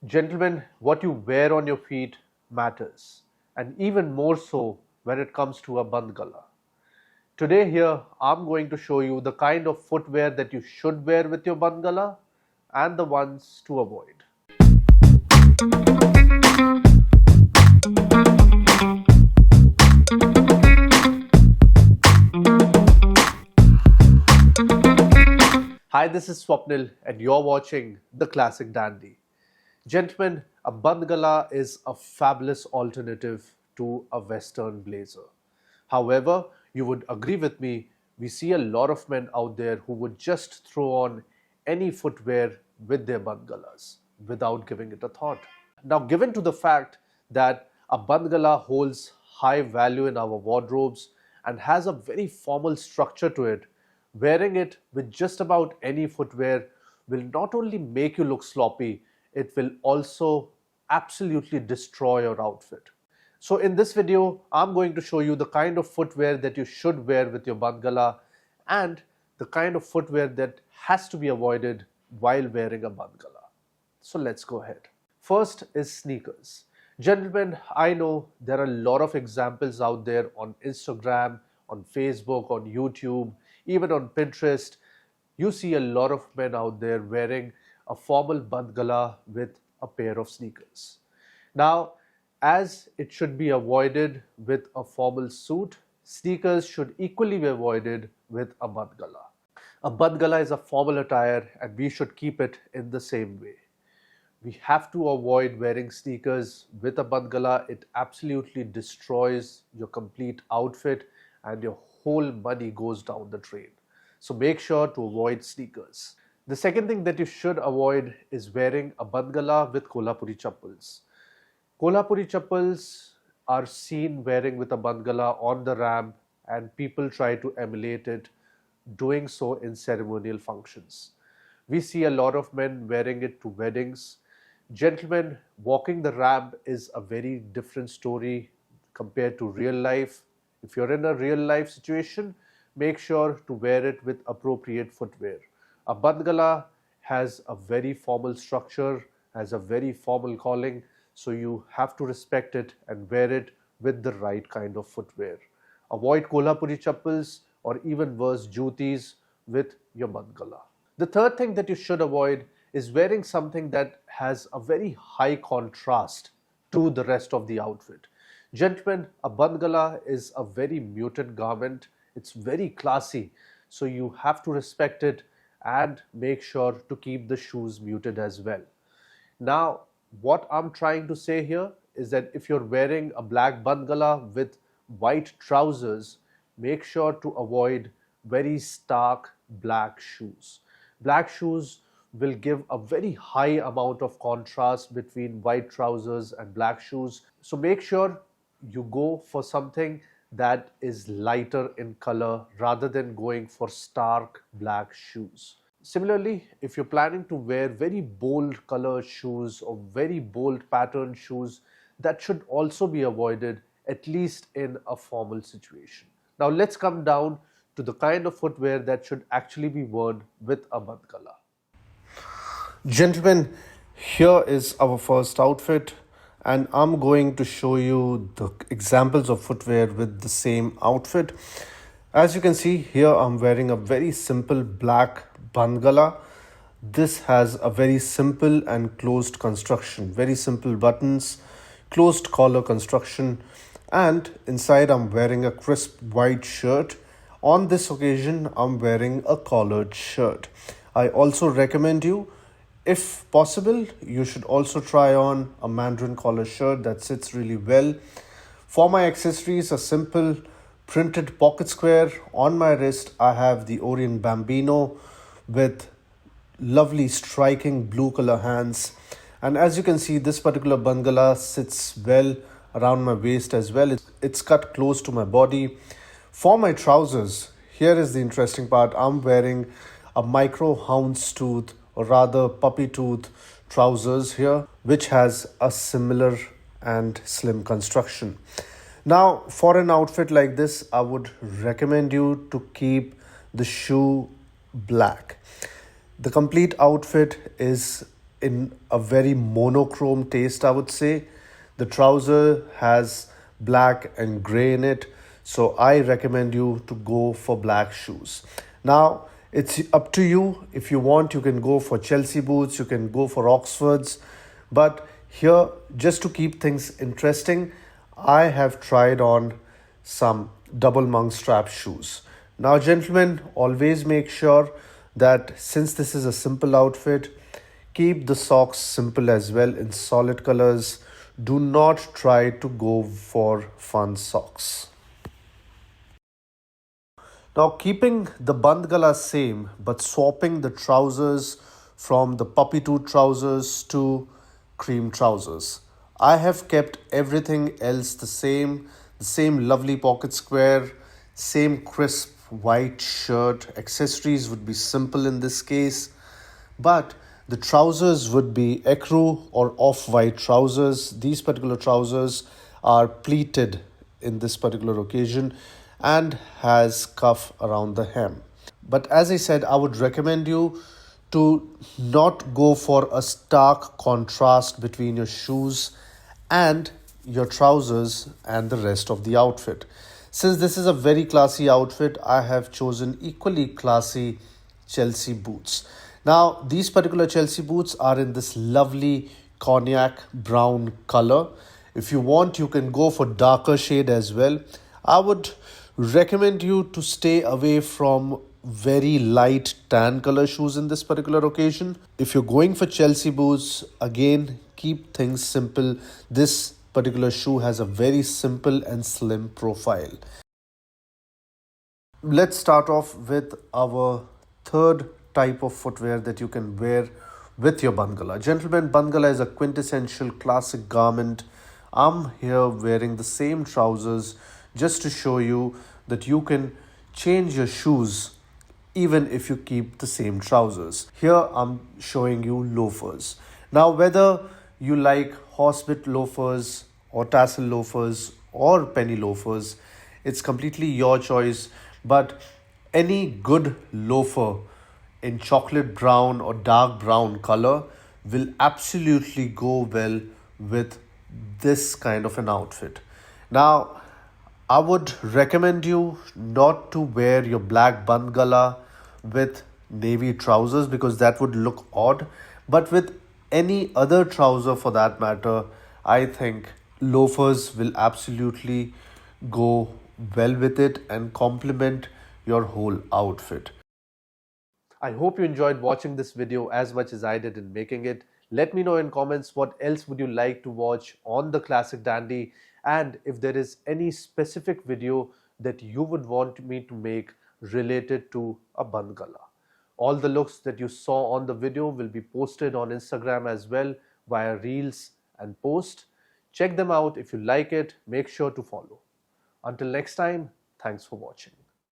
Gentlemen, what you wear on your feet matters, and even more so when it comes to a Bandhgala. Today here, I'm going to show you the kind of footwear that you should wear with your Bandhgala and the ones to avoid. Hi, this is Swapnil and you're watching The Classic Dandy. Gentlemen, a Bandhgala is a fabulous alternative to a Western blazer. However, you would agree with me, we see a lot of men out there who would just throw on any footwear with their Bandhgalas without giving it a thought. Now, given to the fact that a Bandhgala holds high value in our wardrobes and has a very formal structure to it, wearing it with just about any footwear will not only make you look sloppy, it will also absolutely destroy your outfit. So in this video, I'm going to show you the kind of footwear that you should wear with your Bandhgala and the kind of footwear that has to be avoided while wearing a Bandhgala. So let's go ahead. First is sneakers. Gentlemen, I know there are a lot of examples out there on Instagram, on Facebook, on YouTube, even on Pinterest. You see a lot of men out there wearing a formal Bandhgala with a pair of sneakers. Now, as it should be avoided with a formal suit, sneakers should equally be avoided with a Bandhgala. A Bandhgala is a formal attire and we should keep it in the same way. We have to avoid wearing sneakers with a Bandhgala. It absolutely destroys your complete outfit and your whole money goes down the drain. So make sure to avoid sneakers. The second thing that you should avoid is wearing a Bandhgala with Kolhapuri chappals. Kolhapuri chappals are seen wearing with a Bandhgala on the ramp and people try to emulate it, doing so in ceremonial functions. We see a lot of men wearing it to weddings. Gentlemen, walking the ramp is a very different story compared to real life. If you're in a real life situation, make sure to wear it with appropriate footwear. A Bandhgala has a very formal structure, has a very formal calling, so you have to respect it and wear it with the right kind of footwear. Avoid Kolhapuri chappals or even worse juttis with your Bandhgala. The third thing that you should avoid is wearing something that has a very high contrast to the rest of the outfit. Gentlemen, a Bandhgala is a very muted garment. It's very classy, so you have to respect it and make sure to keep the shoes muted as well. Now, what I'm trying to say here is that if you're wearing a black Bandhgala with white trousers, make sure to avoid very stark black shoes. Black shoes will give a very high amount of contrast between white trousers and black shoes. So make sure you go for something that is lighter in color rather than going for stark black shoes. Similarly, if you're planning to wear very bold color shoes or very bold pattern shoes, that should also be avoided, at least in a formal situation. Now let's come down to the kind of footwear that should actually be worn with a Bandhgala. Gentlemen, here is our first outfit and I'm going to show you the examples of footwear with the same outfit. As you can see here, I'm wearing a very simple black Bandhgala. This has a very simple and closed construction, very simple buttons, closed collar construction, and inside I'm wearing a crisp white shirt. On this occasion, I'm wearing a collared shirt. I also recommend you, if possible, you should also try on a mandarin collar shirt that sits really well. For my accessories, a simple printed pocket square. On my wrist, I have the Orient Bambino with lovely striking blue color hands. And as you can see, this particular Bandhgala sits well around my waist as well. It's cut close to my body. For my trousers, here is the interesting part. I'm wearing a micro houndstooth or rather puppy tooth trousers here, which has a similar and slim construction. Now, for an outfit like this, I would recommend you to keep the shoe black. The complete outfit is in a very monochrome taste, I would say. The trouser has black and gray in it, so I recommend you to go for black shoes. Now, it's up to you. If you want, you can go for Chelsea boots, you can go for Oxfords, but here, just to keep things interesting, I have tried on some double monk strap shoes. Now, gentlemen, always make sure that since this is a simple outfit, keep the socks simple as well in solid colors. Do not try to go for fun socks. Now, keeping the Bandhgala same but swapping the trousers from the puppy tooth trousers to cream trousers. I have kept everything else the same lovely pocket square, same crisp white shirt. Accessories would be simple in this case, but the trousers would be ecru or off-white trousers. These particular trousers are pleated in this particular occasion and has cuff around the hem. But as I said, I would recommend you to not go for a stark contrast between your shoes and your trousers and the rest of the outfit. Since this is a very classy outfit, I have chosen equally classy Chelsea boots. Now, these particular Chelsea boots are in this lovely cognac brown color. If you want, you can go for darker shade as well. I would recommend you to stay away from very light tan color shoes in this particular occasion. If you're going for Chelsea boots, again, keep things simple. This particular shoe has a very simple and slim profile. Let's start off with our third type of footwear that you can wear with your Bandhgala. Gentlemen, Bandhgala is a quintessential classic garment. I'm here wearing the same trousers just to show you that you can change your shoes even if you keep the same trousers. Here I'm showing you loafers. Now, whether you like horsebit loafers or tassel loafers or penny loafers, it's completely your choice. But any good loafer in chocolate brown or dark brown color will absolutely go well with this kind of an outfit. Now, I would recommend you not to wear your black Bandhgala with navy trousers because that would look odd. But with any other trouser for that matter, I think loafers will absolutely go well with it and complement your whole outfit. I hope you enjoyed watching this video as much as I did in making it. Let me know in comments what else would you like to watch on the Classic Dandy, and if there is any specific video that you would want me to make related to a Bandhgala. All the looks that you saw on the video will be posted on Instagram as well via Reels and Post. Check them out. If you like it, make sure to follow. Until next time, thanks for watching.